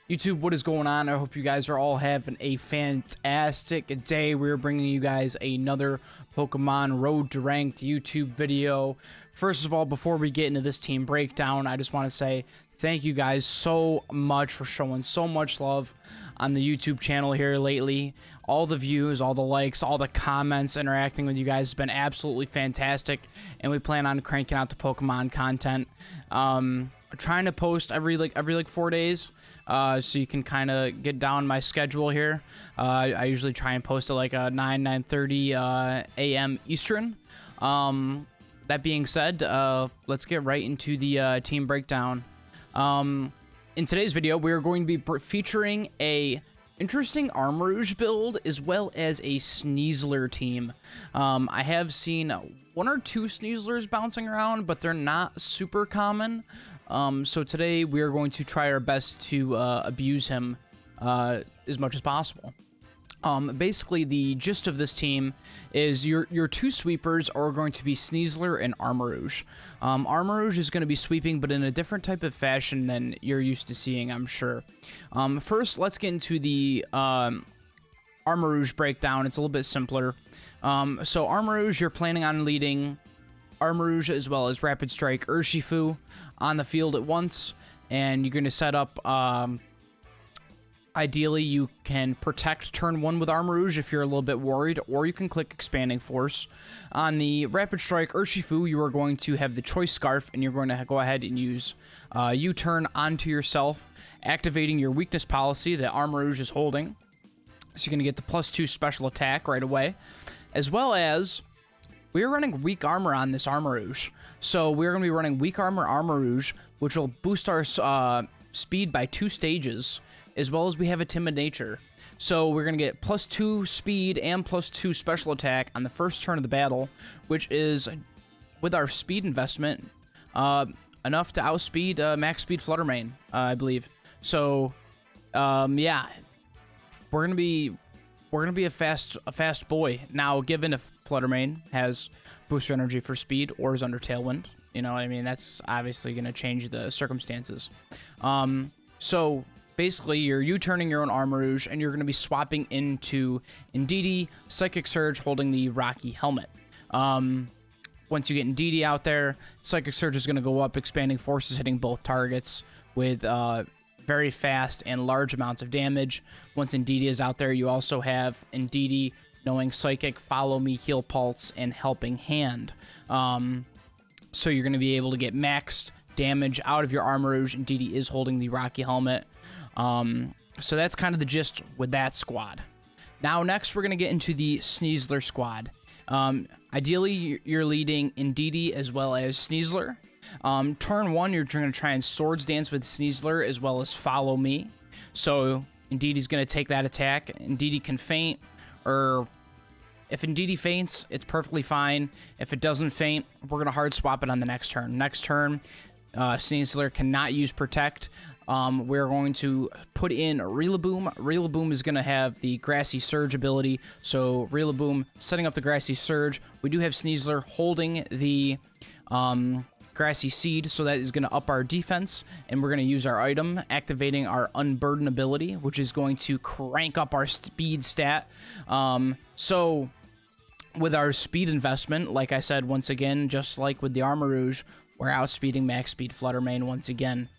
YouTube, what is going on? I hope you guys are all having a fantastic day. We're bringing you guys another Pokemon Road to Ranked YouTube video. First of all, before we get into this team breakdown, I just want to say thank you guys so much for showing so much love on the YouTube channel here lately. All the views, all the likes, all the comments, interacting with you guys has been absolutely fantastic, and we plan on cranking out the Pokemon content. Trying to post every 4 days, so you can kind of get down my schedule here. I usually try and post at like 9:30 a.m. Eastern. That being said, let's get right into the team breakdown. In today's video, we are going to be featuring a interesting Armarouge build as well as a Sneasler team. I have seen one or two Sneaslers bouncing around, but they're not super common. So today we are going to try our best to abuse him as much as possible. Basically, the gist of this team is your two sweepers are going to be Sneasler and Armarouge. Armarouge is going to be sweeping, but in a different type of fashion than you're used to seeing, I'm sure. First, let's get into the Armarouge breakdown. It's a little bit simpler. So Armarouge, you're planning on leading Armarouge as well as Rapid Strike Urshifu on the field at once, and you're going to set up, ideally you can protect turn 1 with Armarouge if you're a little bit worried, or you can click Expanding Force. On the Rapid Strike Urshifu, you are going to have the Choice Scarf, and you're going to go ahead and use U-turn onto yourself, activating your weakness policy that Armarouge is holding. So you're going to get the +2 special attack right away, as well as we're running weak armor on this Armarouge. So we're going to be running weak armor Armarouge, which will boost our speed by 2 stages, as well as we have a timid nature. So we're going to get +2 speed and +2 special attack on the first turn of the battle, which is, with our speed investment, enough to outspeed max speed Fluttermane, I believe. So, yeah, we're gonna be a fast boy. Now, given if Fluttermane has booster energy for speed or is under Tailwind, you know what I mean? That's obviously going to change the circumstances. So basically, you're U-turning your own Armarouge, and you're going to be swapping into Indeedee, Psychic Surge, holding the Rocky Helmet. Once you get Indeedee out there, Psychic Surge is going to go up, Expanding Forces hitting both targets with very fast and large amounts of damage. Once Indeedee is out there, you also have Indeedee knowing Psychic, Follow Me, Heal Pulse, and Helping Hand. So you're going to be able to get maxed damage out of your Armarouge. Indeedee is holding the Rocky Helmet. So that's kind of the gist with that squad. Now, next, we're going to get into the Sneasler squad. Ideally, you're leading Indeedee as well as Sneasler. Turn 1, you're going to try and Swords Dance with Sneasler as well as Follow Me. So Indeedee's going to take that attack. Indeedee can feint, or if Indeedee faints, it's perfectly fine. If it doesn't feint, we're going to hard swap it on the next turn. Next turn, Sneasler cannot use Protect. We're going to put in Rillaboom. Rillaboom is going to have the Grassy Surge ability. So Rillaboom setting up the Grassy Surge. We do have Sneasler holding the Grassy Seed, so that is going to up our defense, and we're going to use our item, activating our Unburden ability, which is going to crank up our speed stat. So with our speed investment, like I said, once again, just like with the Armarouge, we're outspeeding max speed Fluttermane once again.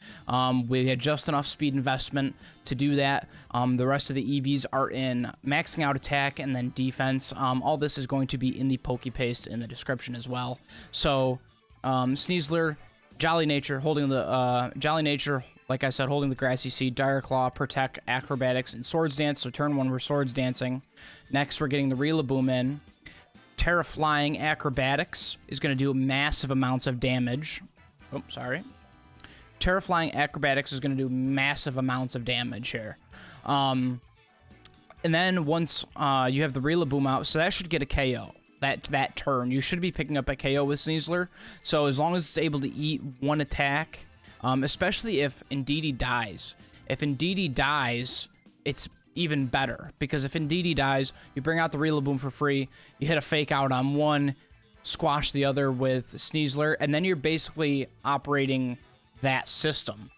We had just enough speed investment to do that. The rest of the EVs are in maxing out attack and then defense. All this is going to be in the Pokepaste in the description as well. So Sneasler, Jolly Nature, holding the Jolly Nature, like I said, holding the Grassy Seed, Dire Claw, Protect, Acrobatics, and Swords Dance. So turn 1, we're Swords Dancing. Next, we're getting the Rillaboom in. Terra Flying Acrobatics is going to do massive amounts of damage. Oh, sorry. Terra Flying Acrobatics is going to do massive amounts of damage here. And then once you have the Rillaboom out, so that should get a KO. That turn, you should be picking up a KO with Sneasler. So as long as it's able to eat one attack, especially if Indeedee dies. If Indeedee dies, it's even better, because if Indeedee dies, you bring out the Rillaboom for free, you hit a fake out on one, squash the other with Sneasler, and then you're basically operating that system.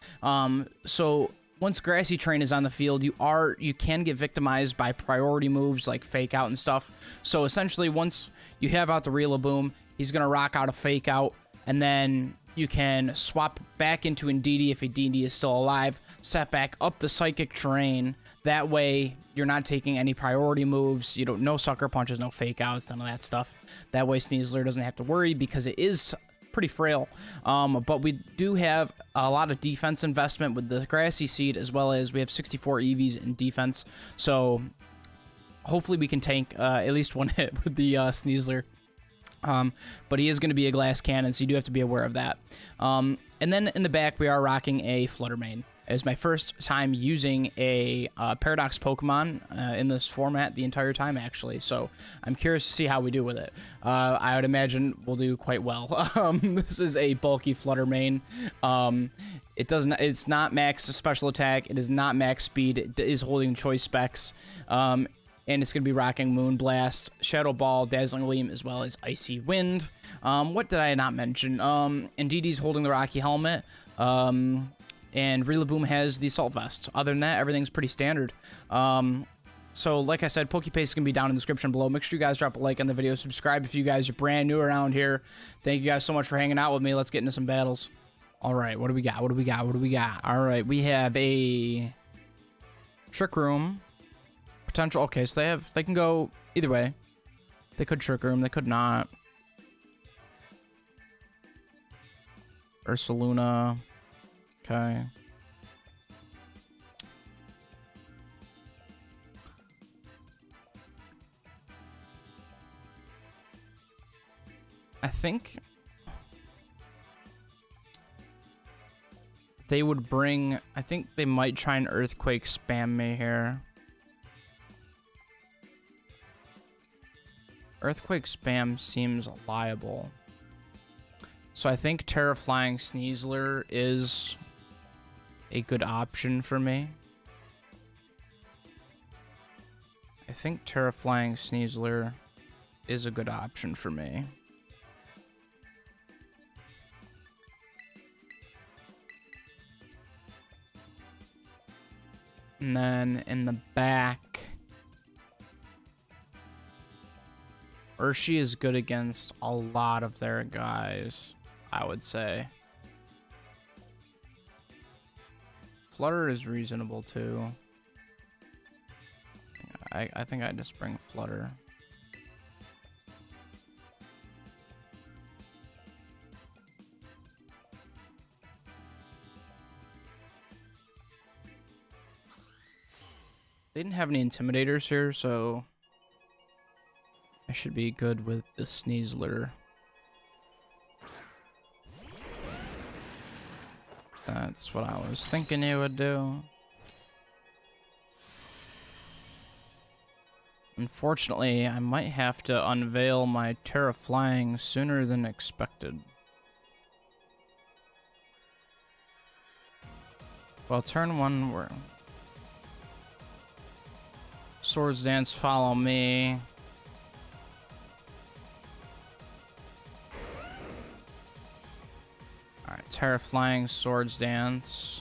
So once Grassy Train is on the field, you can get victimized by priority moves like Fake Out and stuff. So essentially, once you have out the Rillaboom, he's going to rock out a Fake Out, and then you can swap back into Indeedee if Indeedee is still alive, set back up the Psychic Terrain. That way, you're not taking any priority moves. You don't, no Sucker Punches, no Fake Outs, none of that stuff. That way, Sneasler doesn't have to worry because it is pretty frail. But we do have a lot of defense investment with the Grassy Seed, as well as we have 64 EVs in defense. So hopefully we can tank at least one hit with the Sneasler. But he is going to be a glass cannon, so you do have to be aware of that. And then in the back, we are rocking a Flutter Mane. It is my first time using a Paradox Pokemon in this format the entire time, actually. So I'm curious to see how we do with it. I would imagine we'll do quite well. This is a bulky Flutter Mane. It's not max special attack. It is not max speed. It is holding choice specs. And it's going to be rocking Moonblast, Shadow Ball, Dazzling Gleam, as well as Icy Wind. What did I not mention? Indeedee's holding the Rocky Helmet. And Rillaboom has the Assault Vest. Other than that, everything's pretty standard. So, like I said, PokePaste is going to be down in the description below. Make sure you guys drop a like on the video. Subscribe if you guys are brand new around here. Thank you guys so much for hanging out with me. Let's get into some battles. All right, what do we got? What do we got? What do we got? All right, we have a Trick Room. Potential. Okay, so they can go either way. They could Trick Room. They could not. Ursaluna. Okay. I think they would bring... I think they might try and Earthquake spam me here. Earthquake spam seems liable. So I think Terraflying Sneasler is a good option for me. I think Terraflying Sneasler is a good option for me. And then in the back, Urshi is good against a lot of their guys, I would say. Flutter is reasonable too. I think I just bring Flutter. They didn't have any Intimidators here, so I should be good with the Sneasler. That's what I was thinking he would do. Unfortunately, I might have to unveil my Terraflying sooner than expected. Well, turn one, we're... Swords Dance, follow me. Alright, Terraflying, Swords Dance.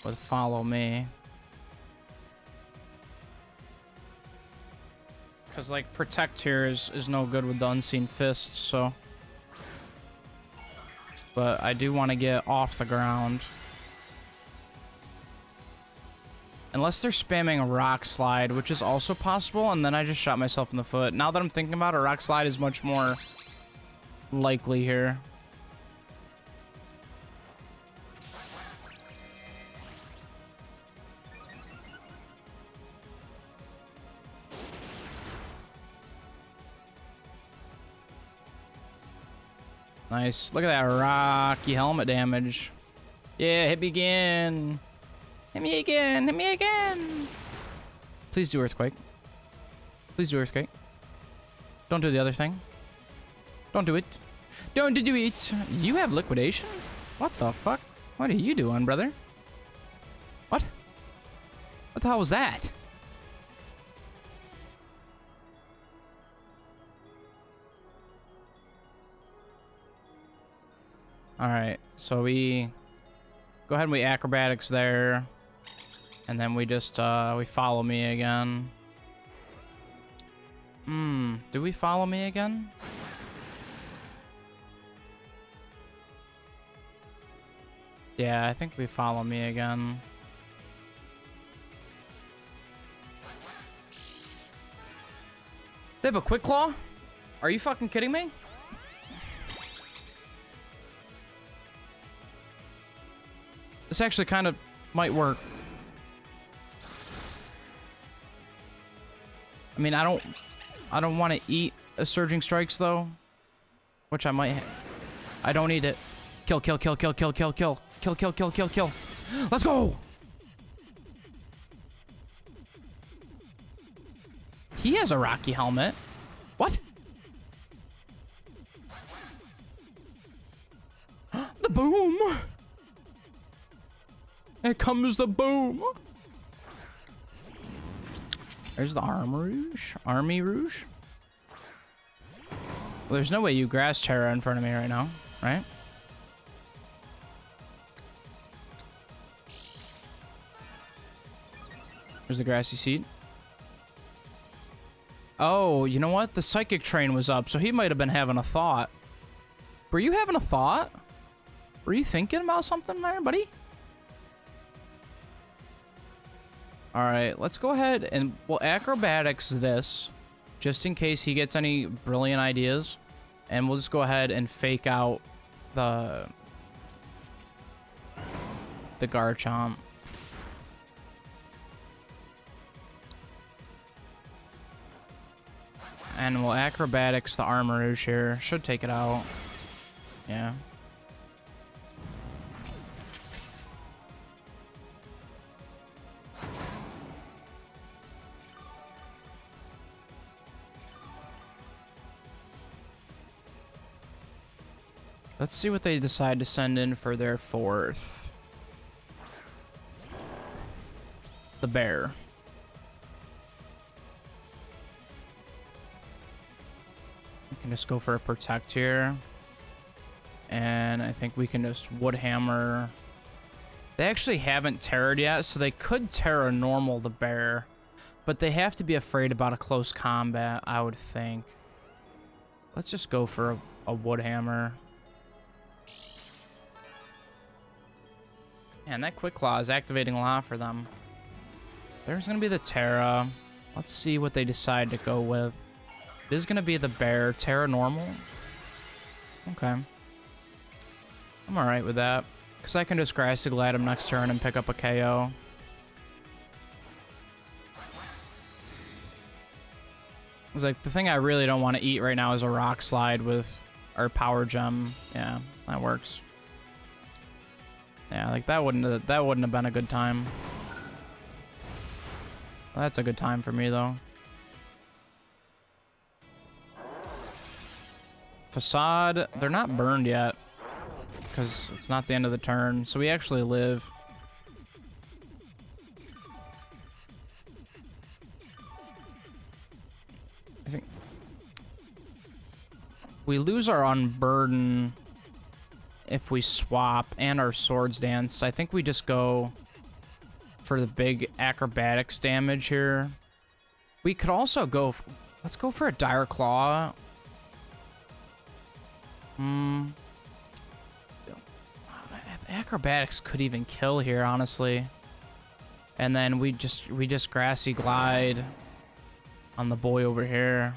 With follow me. Because, like, Protect here is no good with the Unseen Fist, so... But I do want to get off the ground. Unless they're spamming a Rock Slide, which is also possible, and then I just shot myself in the foot. Now that I'm thinking about it, Rock Slide is much more likely here. Nice. Look at that Rocky Helmet damage. Yeah, hit me again. Hit me again. Hit me again. Please do Earthquake. Please do Earthquake. Don't do the other thing. Don't do it. Don't do it. You have Liquidation? What the fuck? What are you doing, brother? What? What the hell was that? All right, so we go ahead and we acrobatics there, and then we just we follow me again. Do we follow me again? Yeah, I think we follow me again. They have a quick claw? Are you fucking kidding me? This actually kind of might work. I mean, I don't want to eat a Surging Strikes though, which I might. I don't need it. Kill, kill, kill, kill, kill, kill, kill, kill, kill, kill, kill, kill. Let's go. He has a Rocky helmet. What? The boom. Here comes the boom. There's the Army Rouge. Well, there's no way you grass Terra in front of me right now, right? There's the grassy seed. Oh, you know what? The psychic train was up, so he might have been having a thought. Were you having a thought? Were you thinking about something there, buddy? All right, let's go ahead and we'll acrobatics this, just in case he gets any brilliant ideas. And we'll just go ahead and fake out the Garchomp. And we'll acrobatics the Armarouge here. Should take it out. Yeah. Let's see what they decide to send in for their fourth. The bear. We can just go for a protect here. And I think we can just wood hammer. They actually haven't terrored yet, so they could terror normal the bear. But they have to be afraid about a close combat, I would think. Let's just go for a wood hammer. Man, that Quick Claw is activating a lot for them. There's going to be the Terra. Let's see what they decide to go with. It is going to be the bear. Terra normal. Okay. I'm alright with that. Because I can just Grassy Glide him next turn and pick up a KO. It's like, the thing I really don't want to eat right now is a Rock Slide with our Power Gem. Yeah, that works. Yeah, like that wouldn't have been a good time. Well, that's a good time for me though. Facade, they're not burned yet because it's not the end of the turn, so we actually live. I think we lose our Unburden if we swap, and our Swords Dance. I think we just go for the big acrobatics damage here. We could also go... Let's go for a Dire Claw. Acrobatics could even kill here, honestly. And then we just Grassy Glide on the boy over here.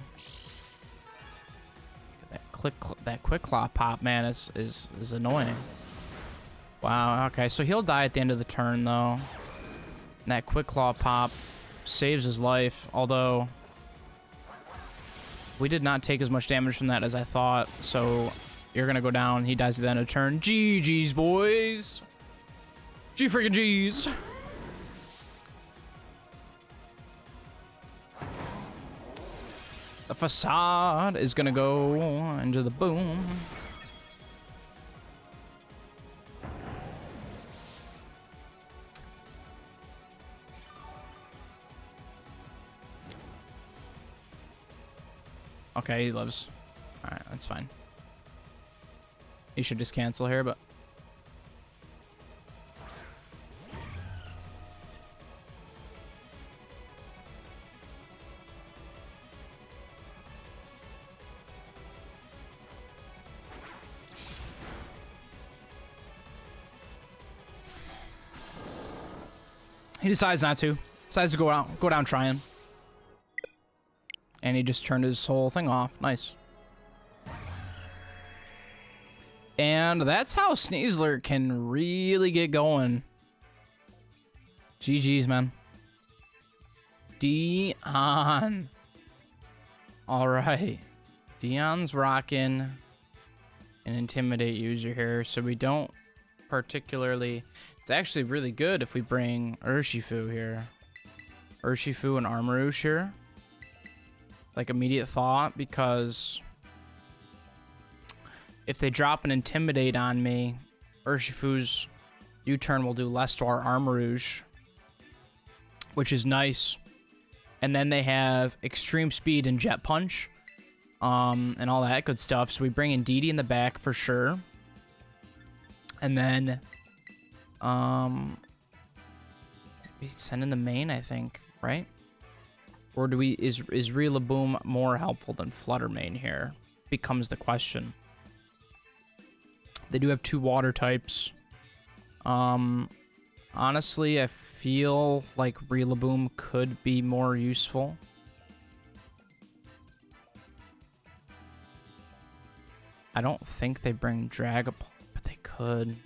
That Quick Claw pop, man, is annoying. Wow, okay, so he'll die at the end of the turn, though. And that Quick Claw pop saves his life, although we did not take as much damage from that as I thought, so you're gonna go down. He dies at the end of the turn. GG's, boys. G freaking G's. The Facade is gonna go into the boom. Okay, he lives. Alright, that's fine. He should just cancel here, but... He decides not to. Decides to go down trying. And he just turned his whole thing off. Nice. And that's how Sneasler can really get going. GG's, man. Dion. Alright. Dion's rocking an Intimidate user here, so we don't particularly... It's actually really good if we bring Urshifu here. Urshifu and Armarouge here. Like, immediate thought, because... if they drop an Intimidate on me, Urshifu's U-turn will do less to our Armarouge, which is nice. And then they have Extreme Speed and Jet Punch, and all that good stuff. So we bring in Didi in the back for sure. And then, we send in the main, I think, right? Or do we, is Rillaboom more helpful than Flutter Mane here? Becomes the question. They do have 2 water types. Honestly, I feel like Rillaboom could be more useful. I don't think they bring Dragapult, but they could.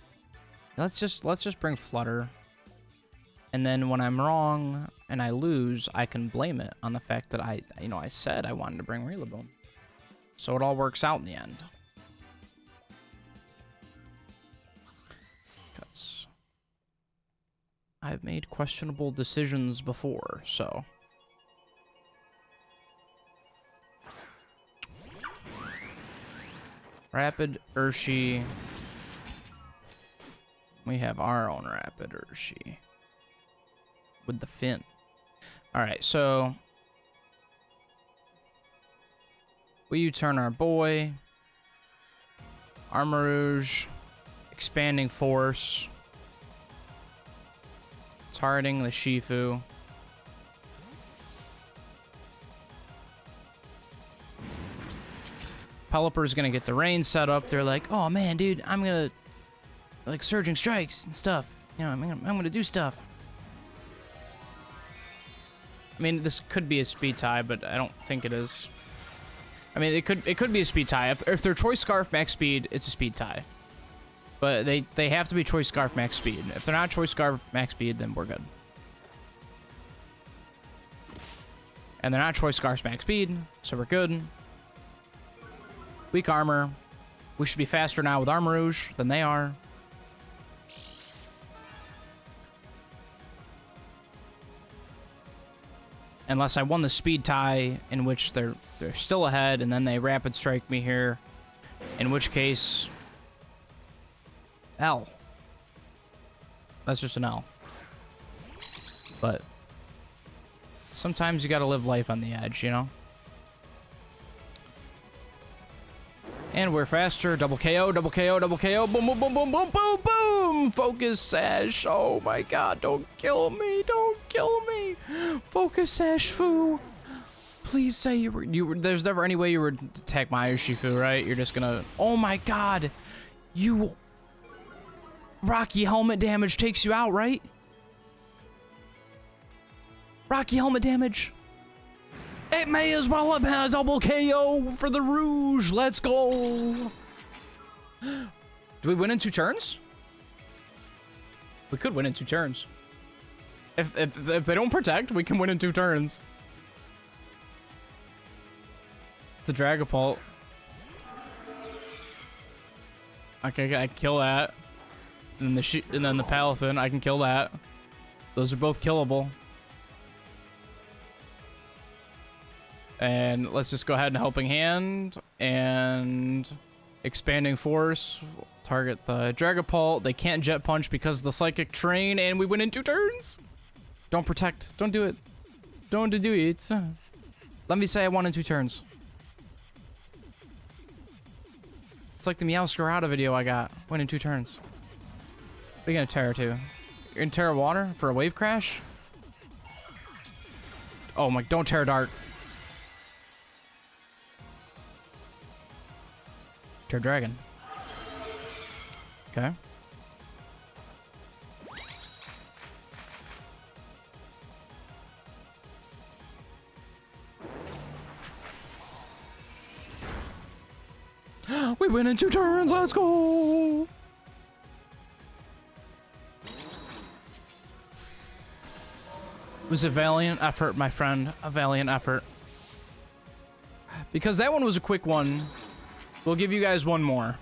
Let's just bring Flutter. And then when I'm wrong and I lose, I can blame it on the fact that I said I wanted to bring Rillaboom. So it all works out in the end. Because I've made questionable decisions before, so. Rapid Urshi. We have our own Rapid Urshi. With the fin. Alright, so we U-turn our boy. Armarouge. Expanding Force. Targeting the Shifu. Pelipper's gonna get the rain set up. They're like, oh man, dude, I'm gonna like Surging Strikes and stuff. You know, I'm gonna do stuff. I mean, this could be a speed tie, but I don't think it is. I mean, it could be a speed tie. If they're Choice Scarf max speed, it's a speed tie. But they have to be Choice Scarf max speed. If they're not Choice Scarf max speed, then we're good. And they're not Choice Scarf max speed, so we're good. Weak armor. We should be faster now with Armarouge than they are. Unless I won the speed tie, in which they're still ahead, and then they Rapid Strike me here. In which case, L. That's just an L. But sometimes you gotta live life on the edge, you know? And we're faster. Double KO, double KO, double KO. Boom, boom, boom, boom, boom, boom, boom. Focus Sash. Oh my god, don't kill me. Don't kill me. Focus Sash, Fu. Please say you were. There's never any way you would attack my Urshifu, right? You're just gonna. Oh my god. You. Rocky Helmet damage takes you out, right? Rocky Helmet damage. It may as well have had a double KO for the Rouge. Let's go. Do we win in 2 turns? We could win in 2 turns. If they don't protect, we can win in 2 turns. It's a Dragapult. Okay, I kill that. And then the Palafin, I can kill that. Those are both killable. And let's just go ahead and Helping Hand and Expanding Force. Target the Dragapult. They can't Jet Punch because of the Psychic Terrain, and we win in 2 turns. Don't protect. Don't do it. Don't do it. Let me say I won in 2 turns. It's like the Meowscarada video I got. Went in 2 turns. What are you gonna Terra to? You're gonna Terra Water for a wave crash? Oh my, don't Terra Dart. Terra Dragon. Okay. We win in 2 turns, let's go! It was a valiant effort, my friend. A valiant effort. Because that one was a quick one, we'll give you guys one more.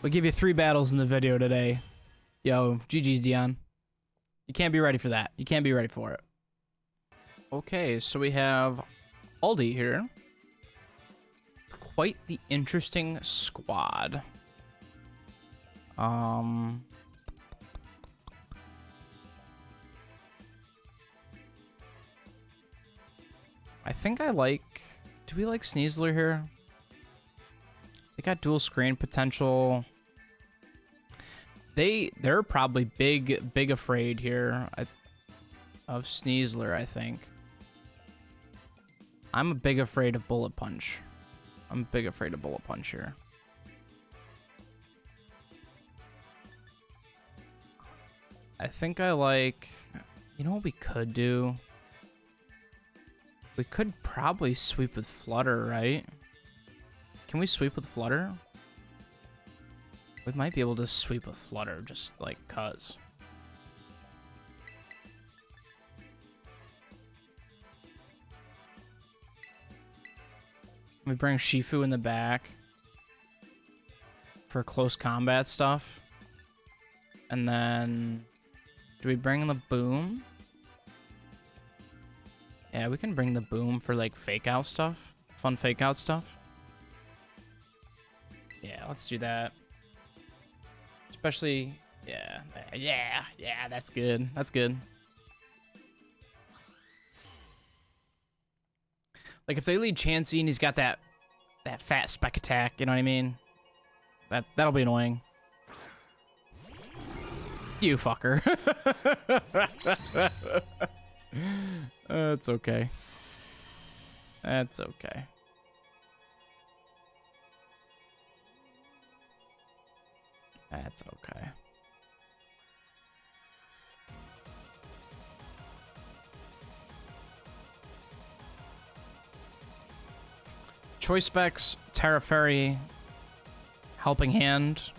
We'll give you 3 battles in the video today. Yo, GG's, Dion. You can't be ready for that. You can't be ready for it. Okay, so we have Aldi here. Quite the interesting squad. I think I like... Do we like Sneasler here? They got dual screen potential. They're probably big afraid here of Sneasler, I think. I'm a big afraid of Bullet Punch. I'm big afraid of Bullet Punch here. I think I like... You know what we could do? We could probably sweep with Flutter, right? Can we sweep with Flutter? We might be able to sweep with Flutter, just like cuz. We bring Shifu in the back for close combat stuff. And then... Do we bring the Boom? Yeah, we can bring the Boom for, like, fake-out stuff. Fun fake-out stuff. Yeah, let's do that. Especially... Yeah, that's good. That's good. Like, if they lead Chansey and he's got that fat spec attack, you know what I mean? That'll be annoying. You fucker. That's okay. That's okay. That's okay. Choice specs, Terra Fairy, Helping Hand.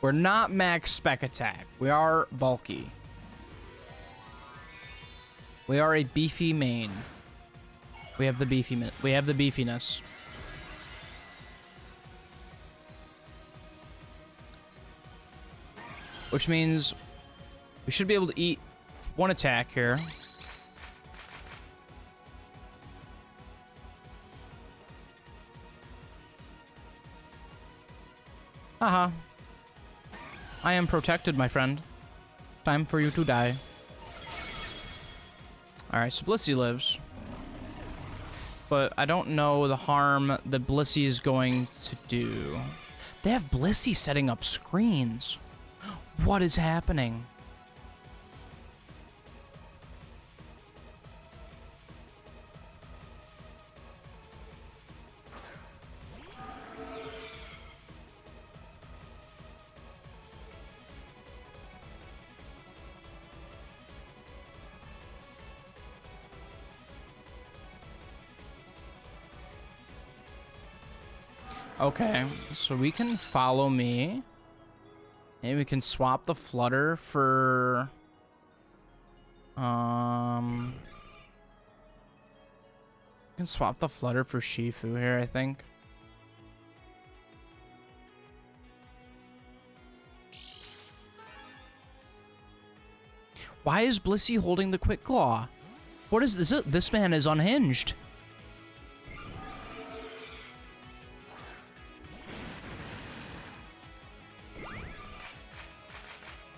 We're not max spec attack. We are bulky. We are a beefy main. We have the beefiness. We have the beefiness. Which means we should be able to eat 1 attack here. Haha. I am protected, my friend. Time for you to die. Alright, so Blissey lives. But I don't know the harm that Blissey is going to do. They have Blissey setting up screens. What is happening? Okay, so we can follow me. Maybe we can swap the Flutter for... We can swap the Flutter for Shifu here, I think. Why is Blissey holding the Quick Claw? What is this? This man is unhinged.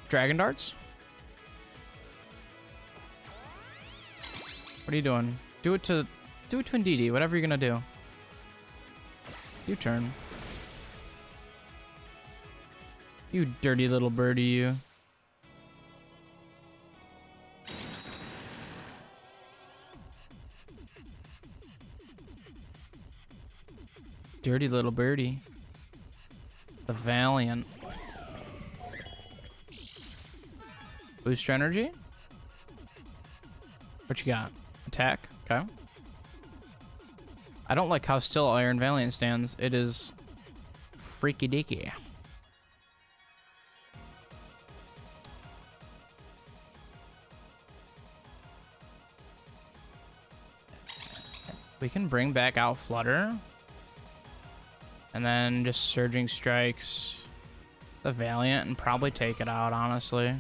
Dragon Darts? What are you doing? Do it to Indeedee, whatever you're gonna do. U-turn. You dirty little birdie, you. Dirty little birdie. The Valiant. Boost energy? What you got? Attack? Okay. I don't like how still Iron Valiant stands. It is freaky deaky. We can bring back out Flutter. And then just Surging Strikes the Valiant and probably take it out, honestly.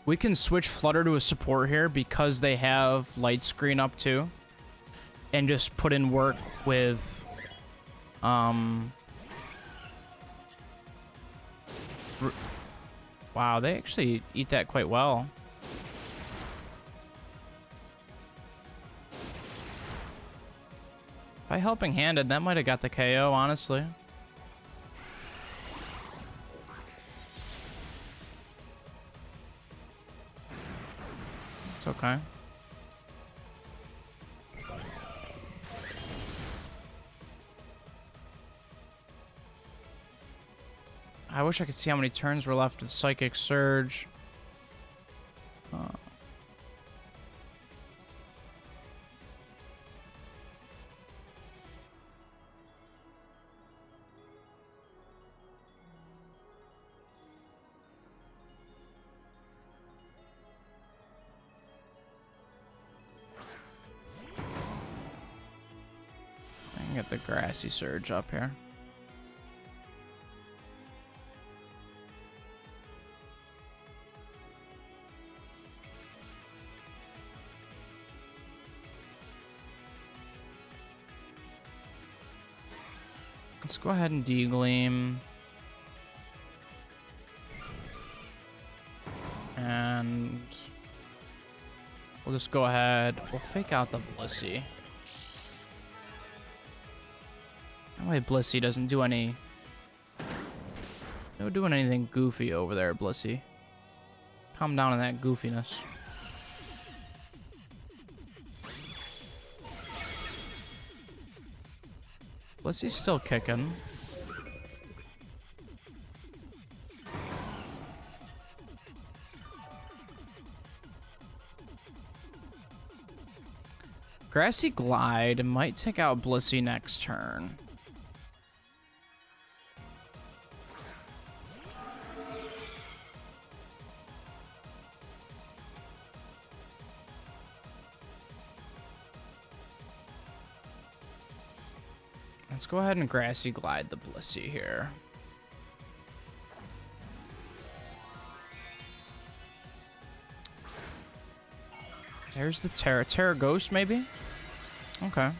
We can switch Flutter to a support here because they have Light Screen up too. And just put in work with wow, they actually eat that quite well. By Helping Handed, that might have got the KO, honestly. It's okay. I wish I could see how many turns were left of Psychic Surge. I can get the Grassy Surge up here. Let's go ahead and D-Gleam. And we'll just go ahead. We'll fake out the Blissey. That way Blissey doesn't do any... No doing anything goofy over there, Blissey. Calm down on that goofiness. Blissey's still kicking. Grassy Glide might take out Blissey next turn. Let's go ahead and Grassy Glide the Blissey here. There's the Terra Ghost, maybe? Okay.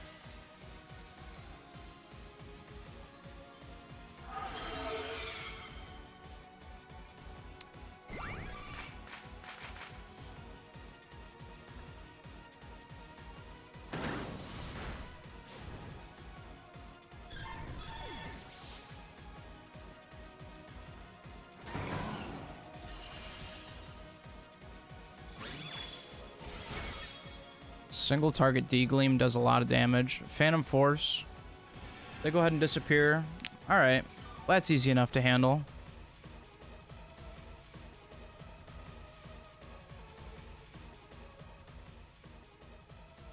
Single target D-Gleam does a lot of damage. Phantom Force. They go ahead and disappear. Alright. Well, that's easy enough to handle.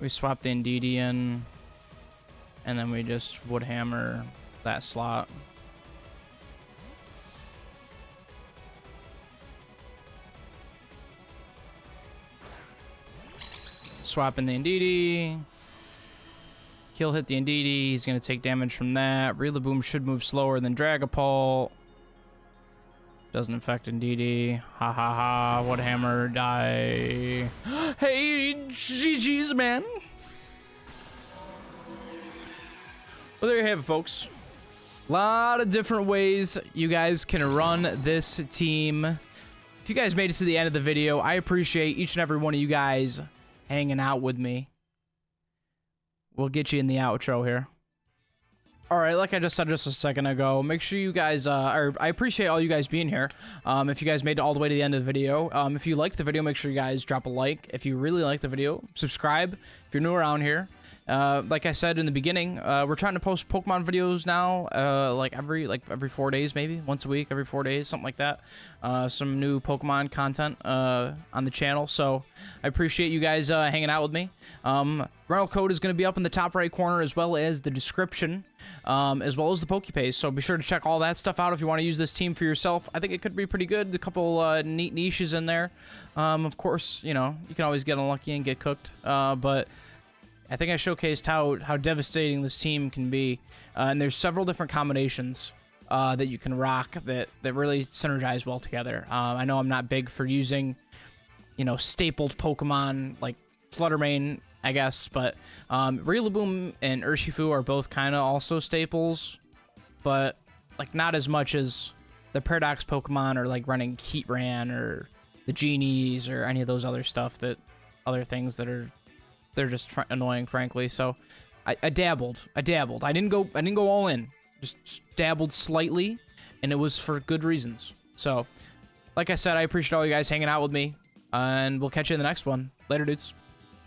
We swap the Indeedee in. And then we just Woodhammer that slot. Swapping the Indeedee. He'll hit the Indeedee. He's going to take damage from that. Rillaboom should move slower than Dragapult. Doesn't affect Indeedee. Ha ha ha. Woodhammer, die. Hey, GG's, man. Well, there you have it, folks. A lot of different ways you guys can run this team. If you guys made it to the end of the video, I appreciate each and every one of you guys hanging out with me. We'll get you in the outro here. All right, like I just said just a second ago, make sure you guys, I appreciate all you guys being here. If you guys made it all the way to the end of the video, if you liked the video, make sure you guys drop a like. If you really liked the video, subscribe if you're new around here. Like I said in the beginning, we're trying to post Pokemon videos now, like every 4 days, maybe once a week, every 4 days, something like that. Some new Pokemon content on the channel. So I appreciate you guys hanging out with me. Rental code is going to be up in the top right corner, as well as the description, as well as the PokePage. So be sure to check all that stuff out if you want to use this team for yourself. I think it could be pretty good. A couple neat niches in there. Of course, you know, you can always get unlucky and get cooked, but I think I showcased how devastating this team can be, and there's several different combinations that you can rock that really synergize well together. I know I'm not big for using, you know, stapled Pokemon like Fluttermane, I guess, but Rillaboom and Urshifu are both kind of also staples, but like not as much as the Paradox Pokemon or like running Heatran or the Genies or any of those other things that are. They're just annoying, frankly. So I dabbled. I didn't go all in. Just dabbled slightly, and it was for good reasons. So, like I said, I appreciate all you guys hanging out with me, and we'll catch you in the next one. Later, dudes.